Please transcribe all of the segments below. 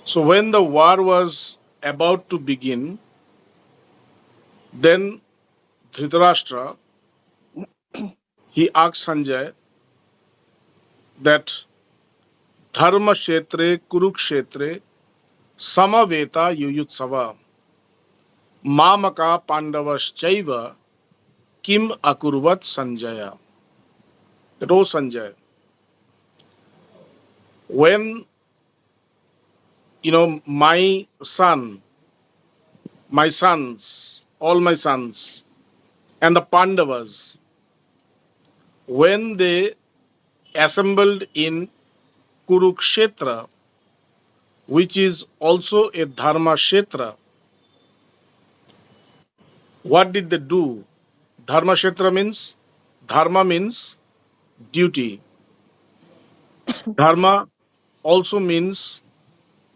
So when the war was about to begin, then Dhritarashtra, he asked Sanjay that Dharma Kshetre Kurukshetre Samaveta Yuyutsava Mamaka Pandavaschaiva Kim Akurvat Sanjaya. That, oh Sanjay, when my sons, all my sons, and the Pandavas, when they assembled in Kurukshetra, which is also a Dharma Kshetra, what did they do? Dharma Kshetra means, Dharma means duty. Dharma also means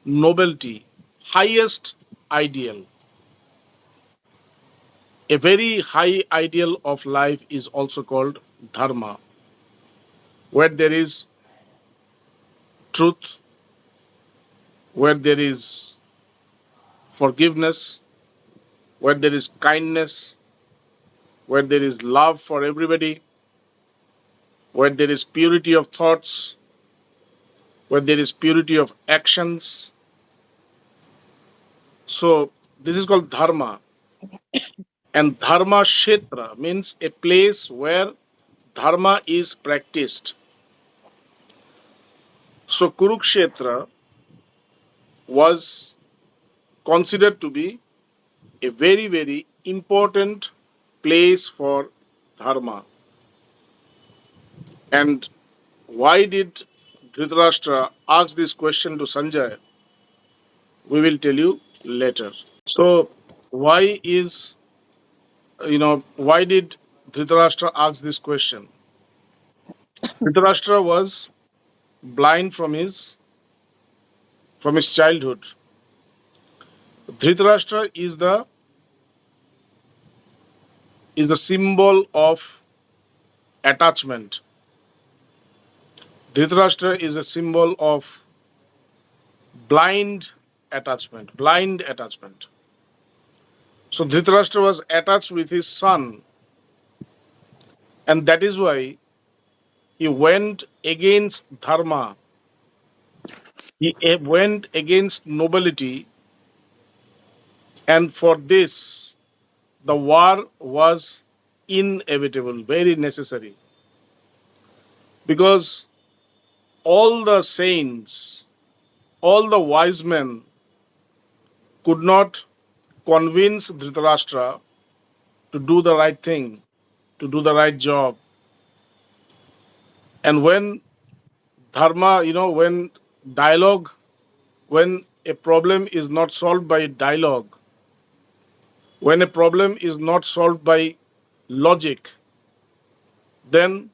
nobility, highest ideal. A very high ideal of life is also called Dharma, where there is truth, where there is forgiveness, where there is kindness, where there is love for everybody, where there is purity of thoughts, where there is purity of actions. So, this is called Dharma. And Dharma Kshetra means a place where Dharma is practiced. So, Kurukshetra was considered to be a very, very important place for Dharma. And why did Dhritarashtra ask this question to Sanjay? We will tell you later. So, why did Dhritarashtra ask this question? Dhritarashtra was blind from his childhood. Dhritarashtra is the symbol of attachment. Dhritarashtra is a symbol of blind attachment. Blind attachment. So Dhritarashtra was attached with his son, and that is why he went against dharma. He went against nobility, and for this, the war was inevitable, very necessary. Because all the saints, all the wise men could not convince Dhritarashtra to do the right thing, to do the right job. And when dharma, when dialogue, when a problem is not solved by dialogue, when a problem is not solved by logic, then,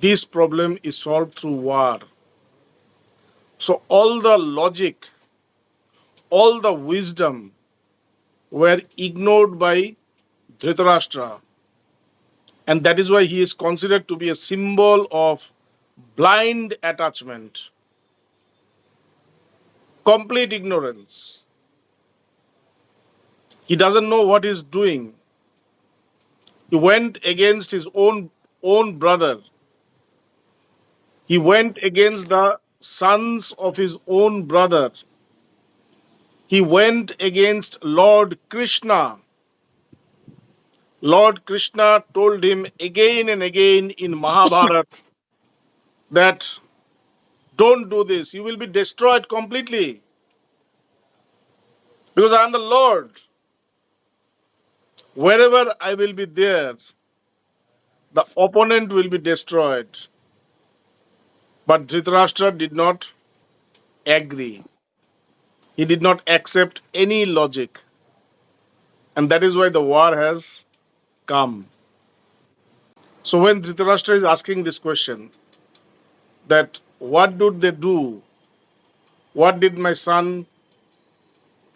this problem is solved through war. So all the logic, all the wisdom were ignored by Dhritarashtra. And that is why he is considered to be a symbol of blind attachment, complete ignorance. He doesn't know what he's doing. He went against his own brother. He went against the sons of his own brother. He went against Lord Krishna. Lord Krishna told him again and again in Mahabharata that don't do this, you will be destroyed completely. Because I am the Lord. Wherever I will be there, the opponent will be destroyed. But Dhritarashtra did not agree. He did not accept any logic. And that is why the war has come. So when Dhritarashtra is asking this question, that what did they do? What did my son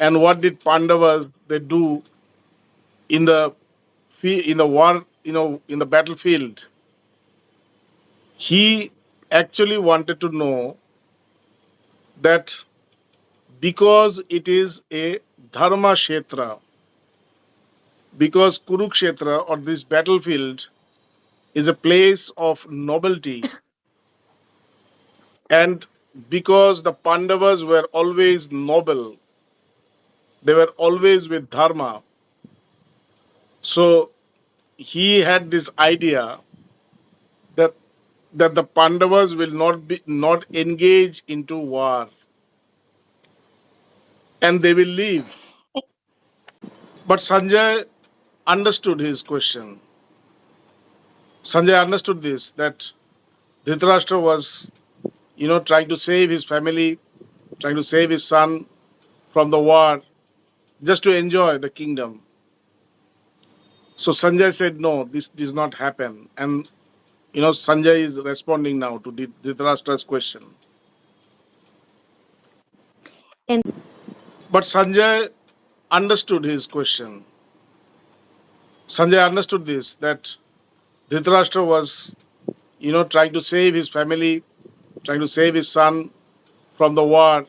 and what did Pandavas they do in the war, in the battlefield? He actually wanted to know that because it is a dharma kshetra, because Kurukshetra or this battlefield is a place of nobility, and because the Pandavas were always noble, they were always with dharma. So he had this idea that the Pandavas will not engage into war and they will leave. But Sanjay understood his question. Sanjay understood this, that Dhritarashtra was, trying to save his family, trying to save his son from the war, just to enjoy the kingdom. So Sanjay said, no, this does not happen. And, Sanjay is responding now to Dhritarashtra's question. And But Sanjay understood his question. Sanjay understood this, that Dhritarashtra was, trying to save his family, trying to save his son from the war,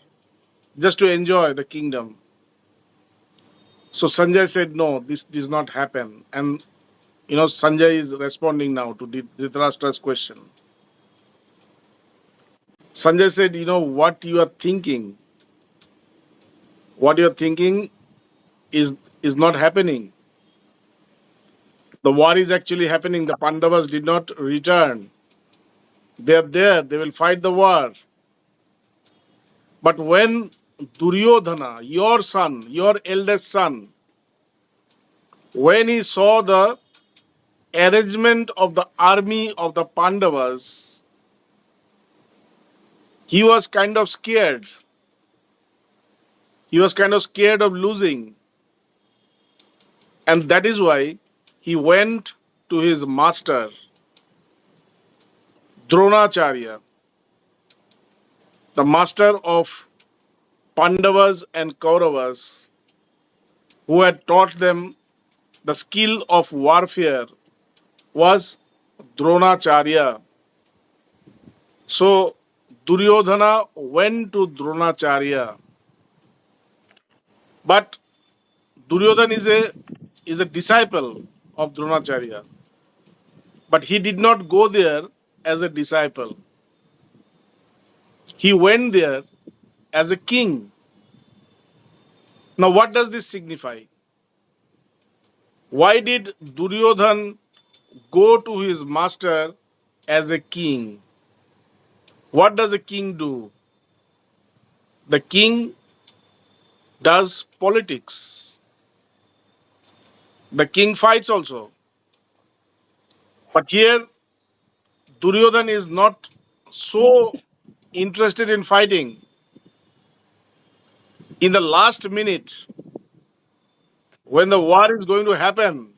just to enjoy the kingdom. So Sanjay said, no, this does not happen. And, Sanjay is responding now to Dhritarashtra's question. Sanjay said, what you are thinking, what you're thinking is not happening. The war is actually happening. The Pandavas did not return. They are there. They will fight the war. But when Duryodhana, your son, your eldest son, when he saw the arrangement of the army of the Pandavas, he was kind of scared. He was kind of scared of losing. And that is why he went to his master, Dronacharya, the master of Pandavas and Kauravas, who had taught them the skill of warfare, was Dronacharya. So Duryodhana went to Dronacharya, but Duryodhana is a disciple of Dronacharya, but he did not go there as a disciple. He went there as a king. Now, what does this signify? Why did Duryodhana go to his master as a king? What does a king do? The king does politics. The king fights also. But here, Duryodhana is not so interested in fighting. In the last minute, when the war is going to happen,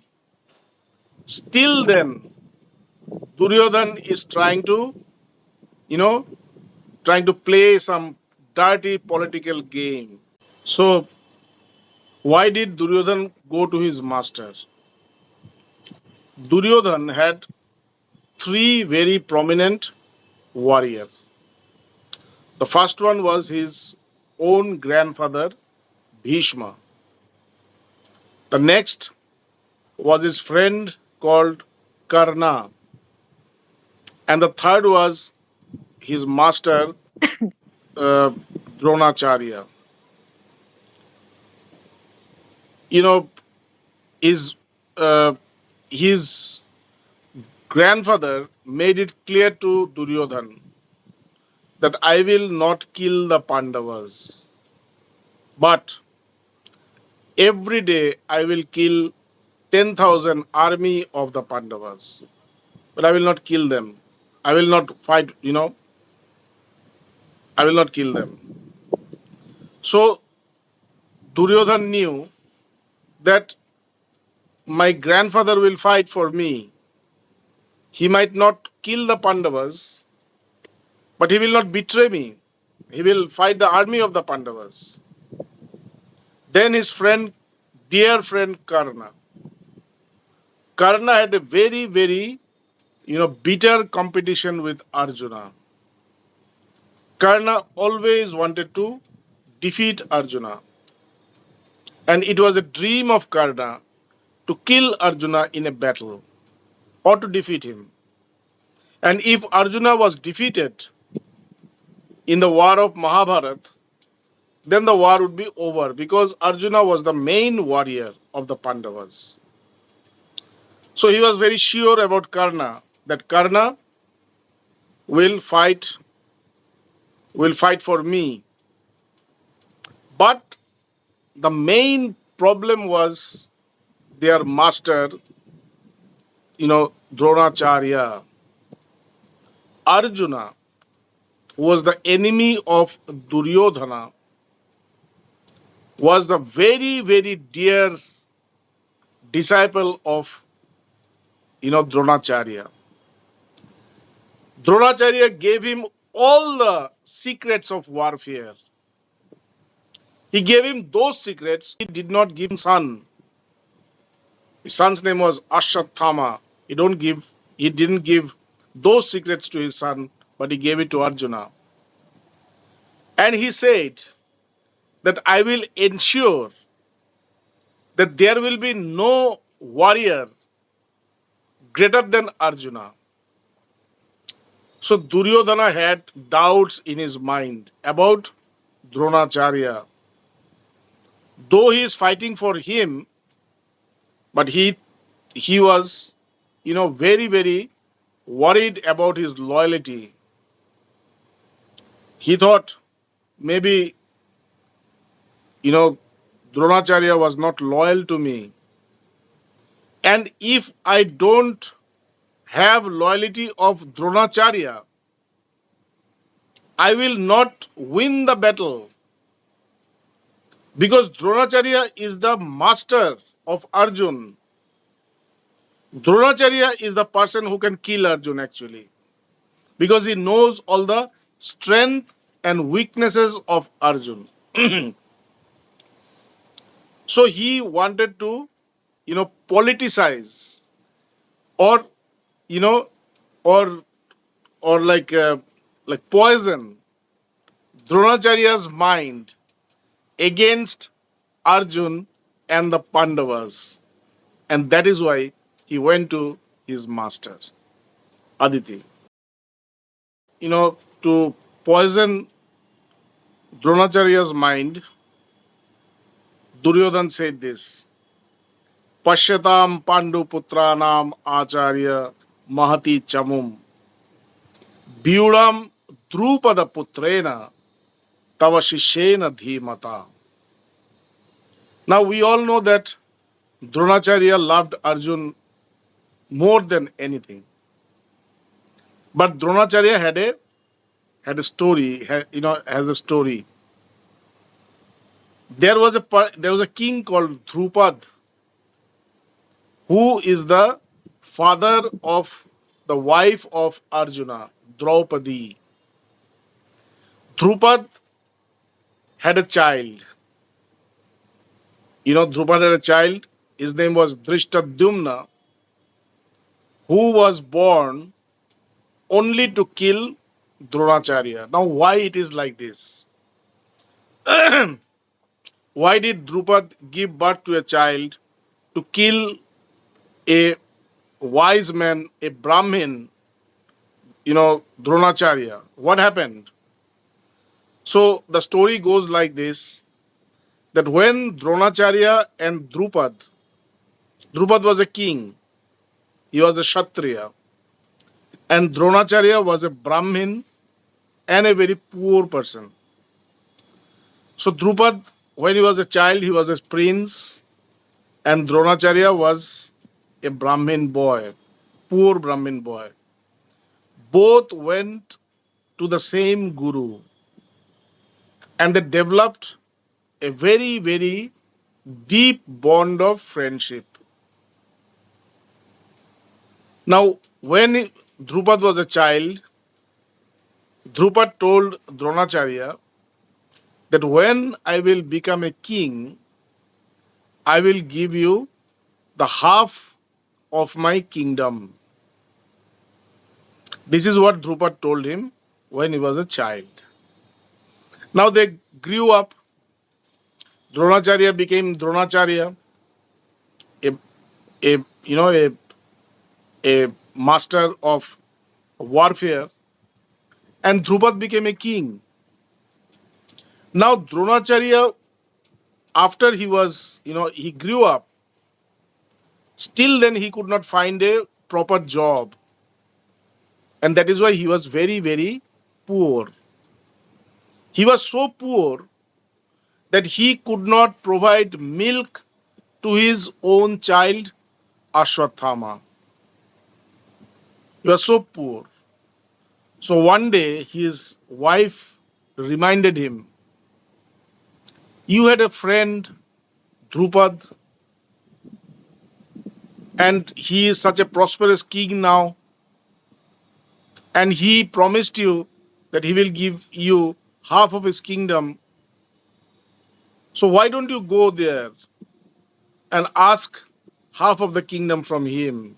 still then, Duryodhana is you know, trying to play some dirty political game. So, why did Duryodhana go to his masters? Duryodhana had three very prominent warriors. The first one was his own grandfather, Bhishma. The next was his friend called Karna. And the third was his master, uh, Dronacharya. You know, his, uh, his grandfather made it clear to Duryodhana that I will not kill the Pandavas, but every day I will kill 10,000 army of the Pandavas, but I will not kill them. I will not fight, I will not kill them. So Duryodhana knew that my grandfather will fight for me. He might not kill the Pandavas, but he will not betray me. He will fight the army of the Pandavas. Then his friend, dear friend Karna. Karna had a very, very, bitter competition with Arjuna. Karna always wanted to defeat Arjuna. And it was a dream of Karna to kill Arjuna in a battle or to defeat him. And if Arjuna was defeated in the war of Mahabharata, then the war would be over because Arjuna was the main warrior of the Pandavas. So he was very sure about Karna, that Karna will fight for me. But the main problem was their master, Dronacharya. Arjuna, who was the enemy of Duryodhana, was the very, very dear disciple of, Dronacharya. Dronacharya gave him all the secrets of warfare. He gave him those secrets. He did not give his son. His son's name was Ashwathama. He didn't give those secrets to his son, but he gave it to Arjuna. And he said that I will ensure that there will be no warrior greater than Arjuna. So Duryodhana had doubts in his mind about Dronacharya. Though he is fighting for him, but he was, very, very worried about his loyalty. He thought maybe, Dronacharya was not loyal to me. And if I don't have loyalty of Dronacharya, I will not win the battle. Because Dronacharya is the master of Arjun. Dronacharya is the person who can kill Arjun actually. Because he knows all the strength and weaknesses of Arjun. So he wanted to, politicize or, or like poison Dronacharya's mind against Arjun and the Pandavas. And that is why he went to his masters, Aditi. To poison Dronacharya's mind, Duryodhan said this: Pashyatam Pandu Putranam Acharya Mahati Chamum Vyuram Drupada Putrena Tava Shishena Dhimata. Now we all know that Dronacharya loved Arjun more than anything. But Dronacharya had a story, has a story. There was a king called Drupad, who is the father of the wife of Arjuna, Draupadi. Drupad had a child. Drupad had a child. His name was Drishtadyumna, who was born only to kill Dronacharya. Now, why it is like this? Why did Drupad give birth to a child to kill a wise man, a Brahmin, Dronacharya? What happened? So the story goes like this, that when Dronacharya and Drupad was a king, he was a Kshatriya, and Dronacharya was a Brahmin and a very poor person. So Drupad, when he was a child, he was a prince, and Dronacharya was a Brahmin boy, poor Brahmin boy. Both went to the same guru, and they developed a very, very deep bond of friendship. Now, when Drupad was a child, Drupad told Dronacharya that when I will become a king, I will give you the half of my kingdom. This is what Drupad told him when he was a child. Now they grew up. Dronacharya became Dronacharya, a, a master of warfare, and Drupad became a king. Now Dronacharya, after he grew up, still then he could not find a proper job, and that is why he was very, very poor. He was so poor that he could not provide milk to his own child Ashwathama. He was so poor. So one day his wife reminded him, "You had a friend, Drupad, and he is such a prosperous king now, and he promised you that he will give you half of his kingdom. So why don't you go there and ask half of the kingdom from him?"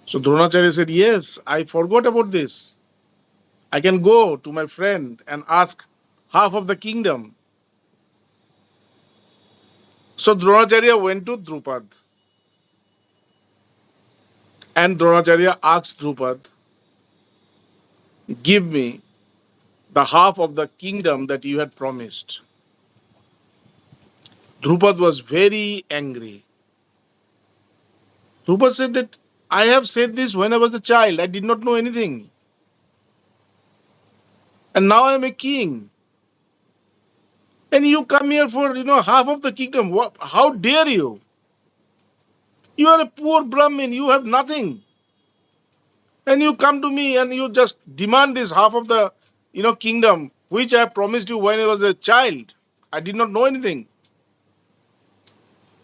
So Dronacharya said, "Yes, I forgot about this. I can go to my friend and ask half of the kingdom." So Dronacharya went to Drupad, and Dronacharya asked Drupad, "Give me the half of the kingdom that you had promised." Drupad was very angry. Drupad said that, "I have said this when I was a child. I did not know anything. And now I am a king. And you come here for, half of the kingdom. How dare you? You are a poor Brahmin. You have nothing. And you come to me and you just demand this half of the, kingdom, which I promised you when I was a child. I did not know anything."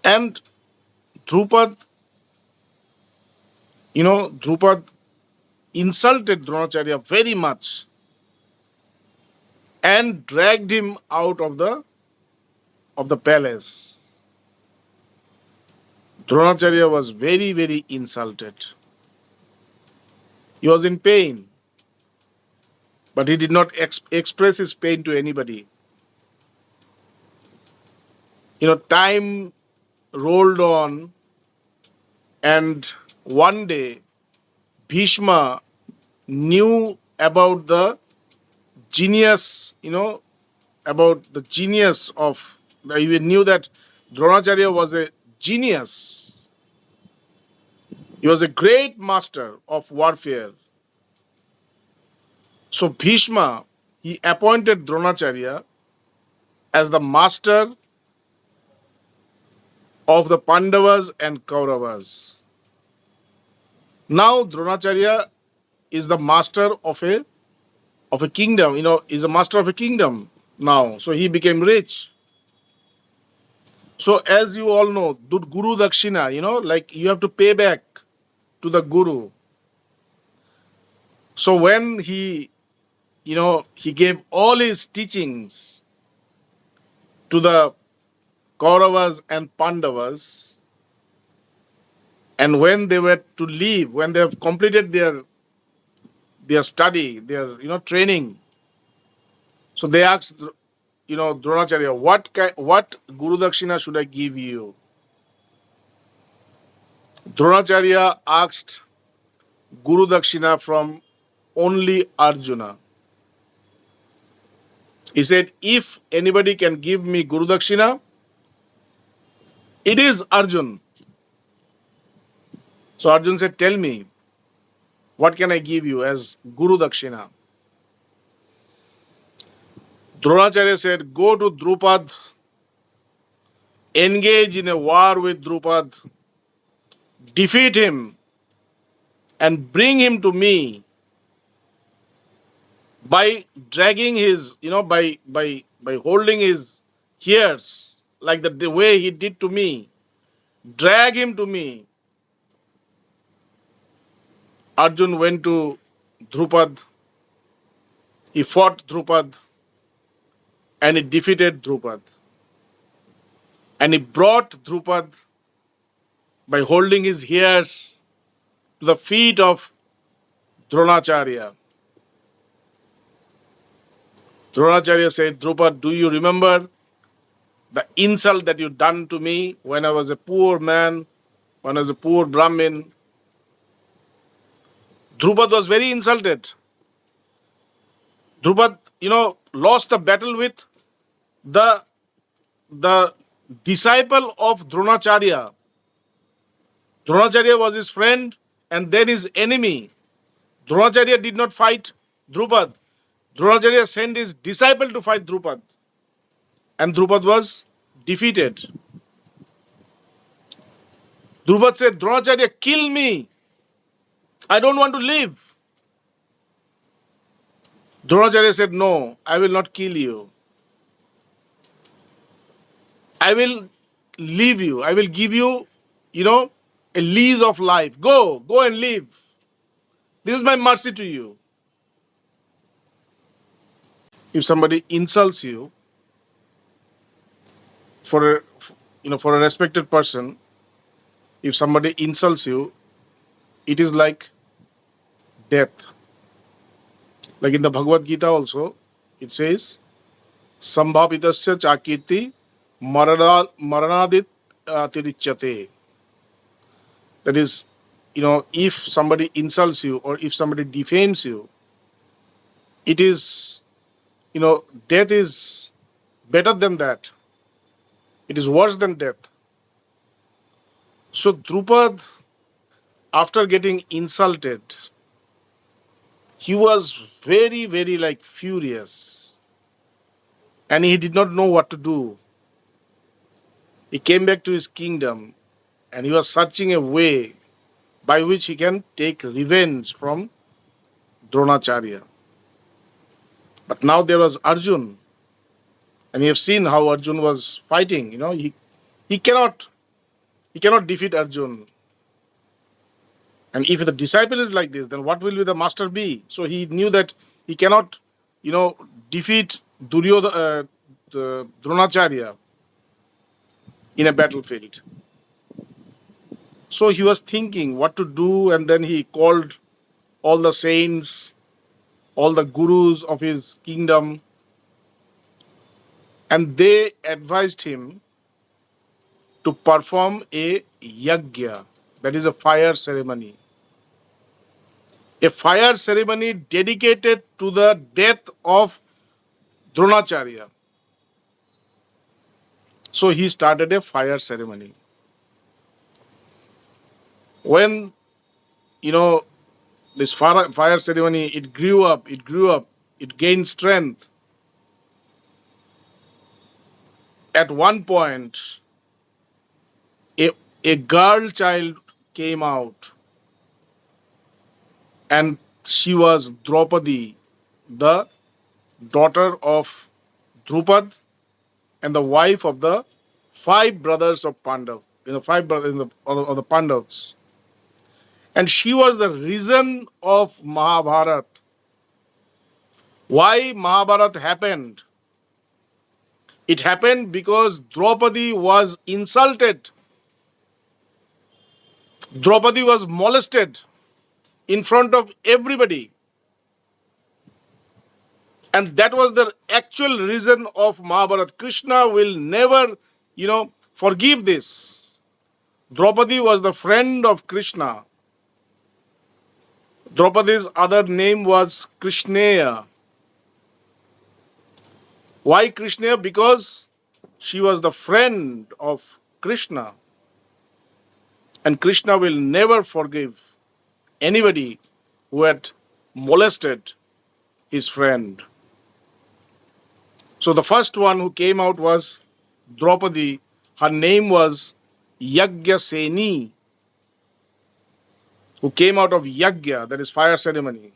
And Drupad, Drupad insulted Dronacharya very much and dragged him out of the palace. Dronacharya was very, very insulted. He was in pain, but he did not express his pain to anybody. Time rolled on, and one day Bhishma knew about the genius, about the genius of, he knew that Dronacharya was a genius. He was a great master of warfare. So Bhishma, he appointed Dronacharya as the master of the Pandavas and Kauravas. Now Dronacharya is the master of a kingdom, is a master of a kingdom now. So he became rich. So as you all know, Guru Dakshina, like you have to pay back to the Guru. So when he gave all his teachings to the Kauravas and Pandavas, and when they were to leave, when they have completed their study, their training, so they asked Dronacharya, what Guru Dakshina should I give you? Dronacharya asked Guru Dakshina from only Arjuna. He said, "If anybody can give me Guru Dakshina, it is Arjun." So Arjun said, "Tell me, what can I give you as Guru Dakshina?" Dronacharya said, "Go to Drupad, engage in a war with Drupad, defeat him, and bring him to me by dragging his, by holding his ears, like the way he did to me. Drag him to me." Arjun went to Drupad. He fought Drupad and he defeated Drupad. And he brought Drupad by holding his ears to the feet of Dronacharya. Dronacharya said, Drupad, do you remember the insult that you done to me when I was a poor man, when I was a poor Brahmin? Drupad was very insulted. Drupad, lost the battle with the disciple of Dronacharya. Dronacharya was his friend and then his enemy. Dronacharya did not fight Drupad. Dronacharya sent his disciple to fight Drupad. And Drupad was defeated. Drupad said, Dronacharya, kill me. I don't want to live. Dronacharya said, no, I will not kill you. I will leave you. I will give you, a lease of life. Go and live. This is my mercy to you. If somebody insults you for a respected person, if somebody insults you, it is like death. Like in the Bhagavad Gita also, it says, Sambhavitasya chakirti maranadit tirichyate. That is, if somebody insults you or if somebody defames you, it is, death is better than that. It is worse than death. So Drupad, after getting insulted, he was very, very furious. And he did not know what to do. He came back to his kingdom and he was searching a way by which he can take revenge from Dronacharya. But now there was Arjun. And you have seen how Arjun was fighting. He cannot defeat Arjun. And if the disciple is like this, then what will the master be? So he knew that he cannot, defeat Dronacharya in a battlefield. So he was thinking what to do, and then he called all the saints, all the gurus of his kingdom, and they advised him to perform a yajna, that is a fire ceremony. A fire ceremony dedicated to the death of Dronacharya. So he started a fire ceremony. When, this fire ceremony, it grew up, it gained strength. At one point, a girl child came out, and she was Draupadi, the daughter of Drupad and the wife of the 5 brothers of Pandav, 5 brothers of the Pandavas. And she was the reason of Mahabharata. Why Mahabharata happened? It happened because Draupadi was insulted. Draupadi was molested in front of everybody. And that was the actual reason of Mahabharata. Krishna will never, forgive this. Draupadi was the friend of Krishna. Draupadi's other name was Krishneya. Why Krishneya? Because she was the friend of Krishna. And Krishna will never forgive anybody who had molested his friend. So the first one who came out was Draupadi. Her name was Yagyaseni, who came out of Yagya, that is fire ceremony.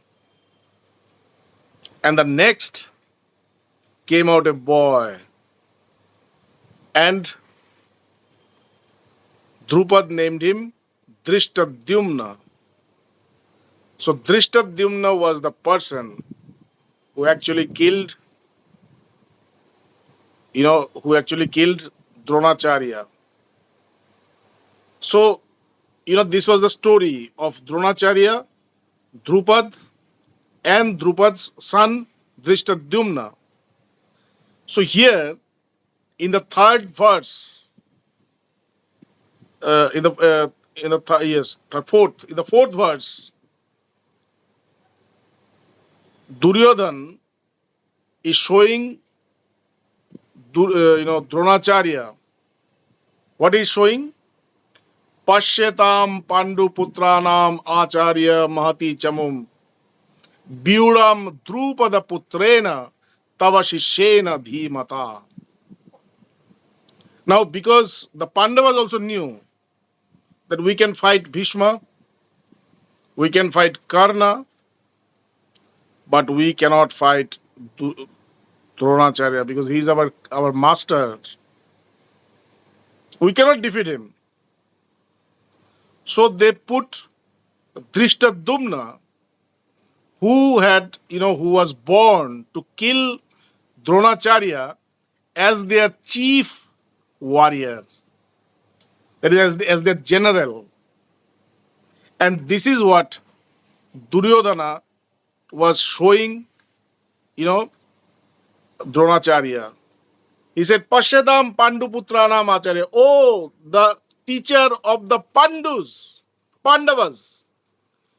And the next came out a boy. And Drupad named him Drishtadyumna. So Drishtadyumna was the person who actually killed, Dronacharya. So, this was the story of Dronacharya, Drupad, and Drupad's son Drishtadyumna. So here in the third verse, in the fourth verse, Duryodhan is showing Dronacharya. What is showing? Pashyatam Pandu Putranam Acharya Mahati Chamum Byuram Drupada Putrena Tava Shishena Dhimata. Now, because the Pandavas also knew that we can fight Bhishma, we can fight Karna, but we cannot fight Dronacharya because he is our master. We cannot defeat him. So they put Drishtadumna, who was born to kill Dronacharya, as their chief warrior, that is as their general. And this is what Duryodhana was showing, Dronacharya. He said, Pashyadam Panduputranam Acharya. Oh, the teacher of the Pandavas.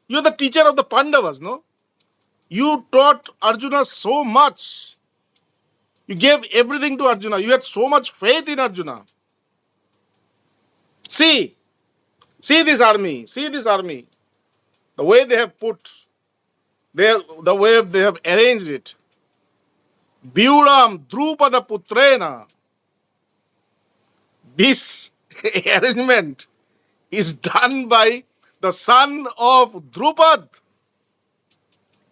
You are the teacher of the Pandavas, no? You taught Arjuna so much. You gave everything to Arjuna. You had so much faith in Arjuna. See this army. See this army. The way they have the way they have arranged it. Byuram Drupada Putrena. This arrangement is done by the son of Drupad.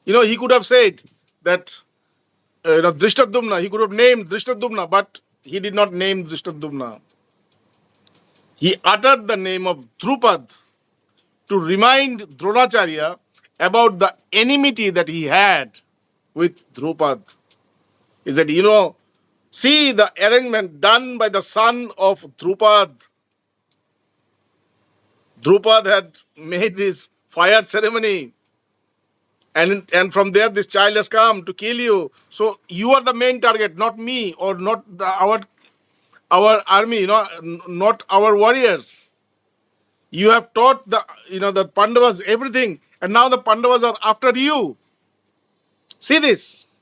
He could have said that Drishtadumna, he could have named Drishtadumna, but he did not name Drishtadumna. He uttered the name of Drupad to remind Dronacharya about the enmity that he had with Drupad. He said, see the arrangement done by the son of Drupad. Drupad had made this fire ceremony. And from there, this child has come to kill you. So you are the main target, not me, or not our army, not our warriors. You have taught the Pandavas everything, and now the Pandavas are after you. See this.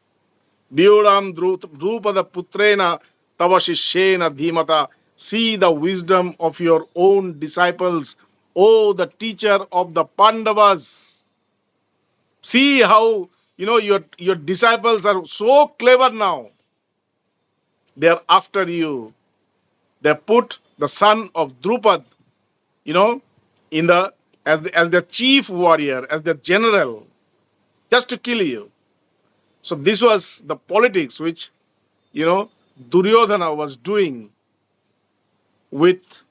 Vyuram Drupada Putrena Tava Shishena Dhimata. See the wisdom of your own disciples, O the teacher of the Pandavas. See how, your disciples are so clever now. They are after you. They put the son of Drupad, as their chief warrior, as their general, just to kill you. So this was the politics which, Duryodhana was doing with